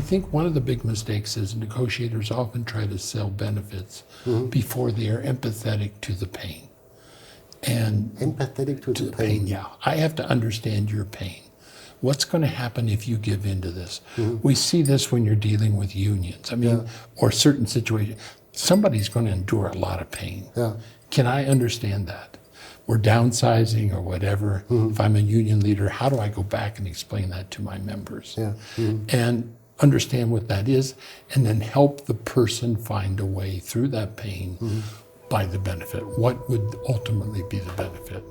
think one of the big mistakes is negotiators often try to sell benefits before they are empathetic to the pain. And empathetic to the pain. Yeah, I have to understand your pain. What's going to happen if you give in to this? We see this when you're dealing with unions. I mean, or certain situations. Somebody's going to endure a lot of pain. Yeah. Can I understand that? We're downsizing or whatever. If I'm a union leader, how do I go back and explain that to my members? Yeah. And understand what that is, and then help the person find a way through that pain by the benefit. What would ultimately be the benefit?